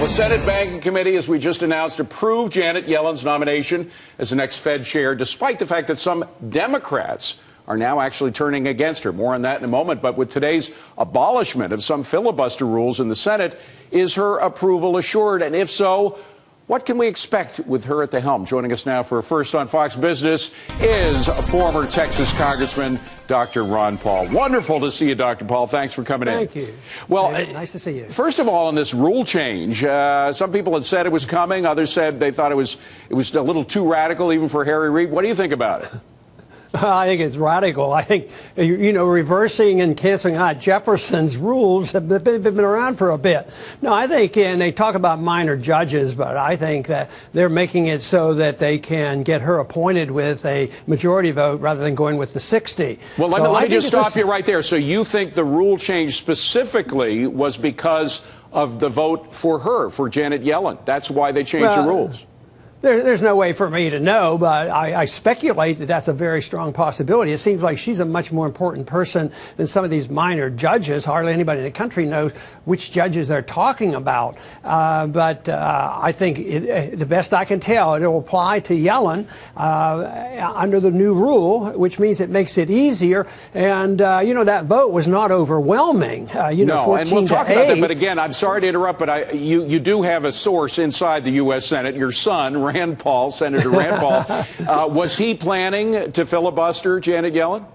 Senate Banking Committee, as we just announced, approved Janet Yellen's nomination as the next Fed chair, despite the fact that some Democrats are now actually turning against her. More on that in a moment. But with today's abolishment of some filibuster rules in the Senate, is her approval assured? And if so, what can we expect with her at the helm? Joining us now for a first on Fox Business is former Texas Congressman Dr. Ron Paul. Wonderful to see you, Dr. Paul. Thanks for coming in. Thank you. Well, nice to see you. First of all, on this rule change, some people had said it was coming. Others said they thought it was a little too radical, even for Harry Reid. What do you think about it? I think it's radical. I think, reversing and canceling out Jefferson's rules have been around for a bit. No, I think, and they talk about minor judges, but I think that they're making it so that they can get her appointed with a majority vote rather than going with the 60. Well, let me just stop you right there. So you think the rule change specifically was because of the vote for her, for Janet Yellen? That's why they changed the rules? There's no way for me to know, but I speculate that that's a very strong possibility. It seems like she's a much more important person than some of these minor judges. Hardly anybody in the country knows which judges they're talking about. But I think the best I can tell, it will apply to Yellen under the new rule, which means it makes it easier. And, that vote was not overwhelming. No, and we'll talk about that. But again, I'm sorry to interrupt, but you do have a source inside the U.S. Senate, your son, Rand Paul, Senator Rand Paul. Was he planning to filibuster Janet Yellen?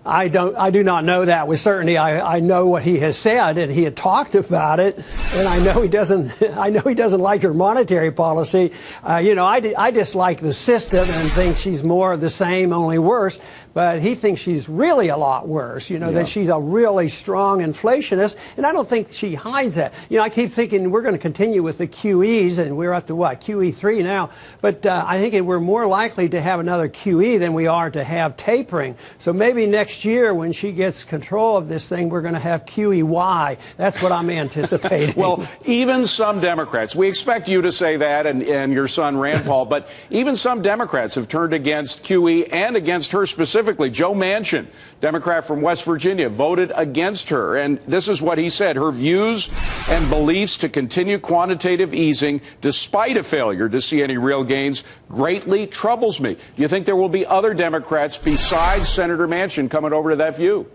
I do not know that with certainty. I know what he has said, and he had talked about it, and I know he doesn't like her monetary policy. I dislike the system and think she's more of the same, only worse. But he thinks she's really a lot worse. That she's a really strong inflationist, and I don't think she hides that. I keep thinking we're going to continue with the QEs, and we're up to what, QE3 now. But I think we're more likely to have another QE than we are to have tapering. So maybe next year, when she gets control of this thing, we're going to have QEY. That's what I'm anticipating. Well, even some Democrats, we expect you to say that and your son Rand Paul, but even some Democrats have turned against QE and against her specifically. Joe Manchin, Democrat from West Virginia, voted against her. And this is what he said. Her views and beliefs to continue quantitative easing, despite a failure to see any real gains, greatly troubles me. Do you think there will be other Democrats besides Senator Manchin coming over to that view?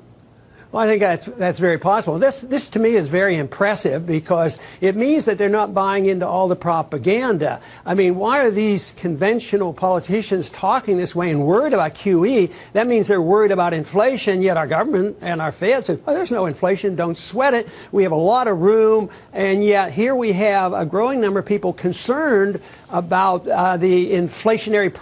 Well, I think that's very possible. This to me is very impressive because it means that they're not buying into all the propaganda. I mean, why are these conventional politicians talking this way and worried about QE? That means they're worried about inflation, yet our government and our Fed say, oh, there's no inflation, don't sweat it. We have a lot of room, and yet here we have a growing number of people concerned about the inflationary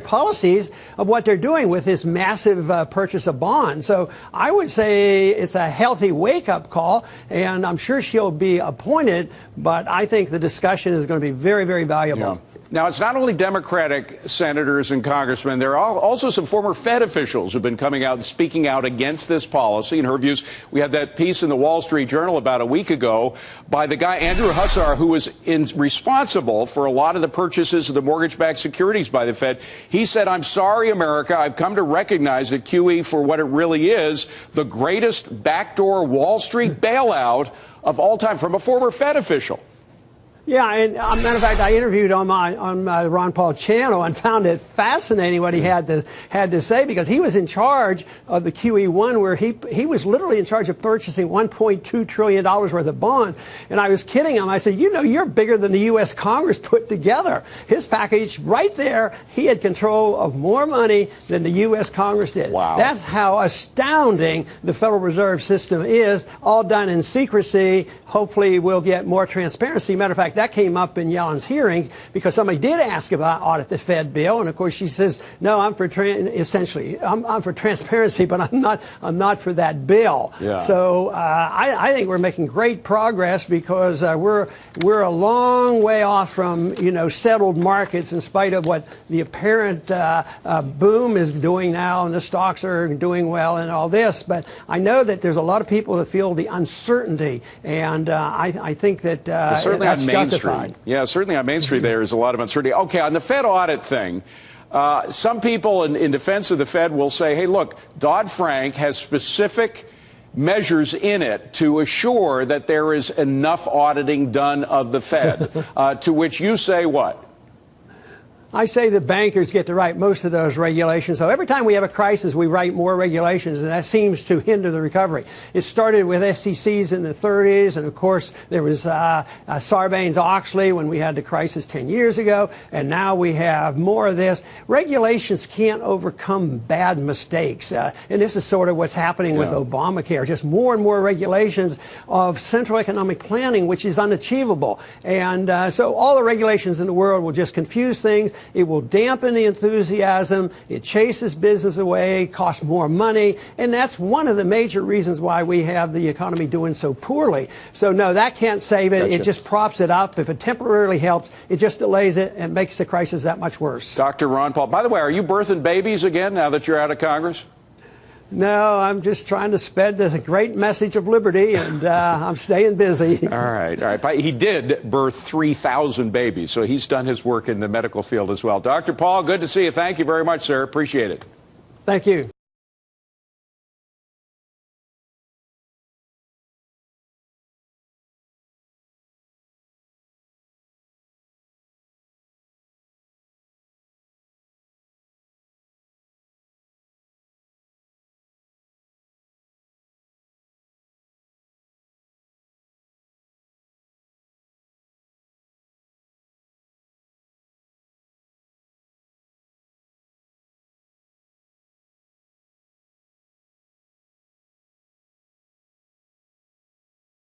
policies of what they're doing with this massive purchase of bonds. So I would say it's a healthy wake-up call, and I'm sure she'll be appointed, but I think the discussion is going to be very, very valuable. Yeah. Now, it's not only Democratic senators and congressmen. There are also some former Fed officials who've been coming out and speaking out against this policy. In her views, we had that piece in the Wall Street Journal about a week ago by the guy, Andrew Hussar, who was responsible for a lot of the purchases of the mortgage-backed securities by the Fed. He said, I'm sorry, America. I've come to recognize that QE for what it really is, the greatest backdoor Wall Street bailout of all time, from a former Fed official. Yeah, and matter of fact, I interviewed on my Ron Paul channel and found it fascinating what he had to say, because he was in charge of the QE1, where he was literally in charge of purchasing $1.2 trillion worth of bonds. And I was kidding him. I said, you're bigger than the U.S. Congress put together. His package right there, he had control of more money than the U.S. Congress did. Wow. That's how astounding the Federal Reserve System is, all done in secrecy. Hopefully we'll get more transparency. Matter of fact, that came up in Yellen's hearing because somebody did ask about audit the Fed bill, and of course she says, "No, I'm for I'm for transparency, but I'm not for that bill." Yeah. So I think we're making great progress because we're a long way off from settled markets, in spite of what the apparent boom is doing now, and the stocks are doing well and all this. But I know that there's a lot of people that feel the uncertainty, and I think that certainly that's on Main justified. Street. Yeah, certainly on Main Street there is a lot of uncertainty. Okay, on the Fed audit thing, some people in defense of the Fed will say, hey, look, Dodd-Frank has specific measures in it to assure that there is enough auditing done of the Fed, to which you say what? I say the bankers get to write most of those regulations. So every time we have a crisis, we write more regulations, and that seems to hinder the recovery. It started with SECs in the 30s, and of course there was Sarbanes-Oxley when we had the crisis 10 years ago, and now we have more of this. Regulations can't overcome bad mistakes, and this is sort of what's happening with Obamacare. Just more and more regulations of central economic planning, which is unachievable. And so all the regulations in the world will just confuse things. It will dampen the enthusiasm. It chases business away, costs more money. And that's one of the major reasons why we have the economy doing so poorly. So, no, that can't save it. Gotcha. It just props it up. If it temporarily helps, it just delays it and makes the crisis that much worse. Dr. Ron Paul, by the way, are you birthing babies again now that you're out of Congress? No, I'm just trying to spread the great message of liberty, and I'm staying busy. All right, all right. But he did birth 3,000 babies, so he's done his work in the medical field as well. Dr. Paul, good to see you. Thank you very much, sir. Appreciate it. Thank you.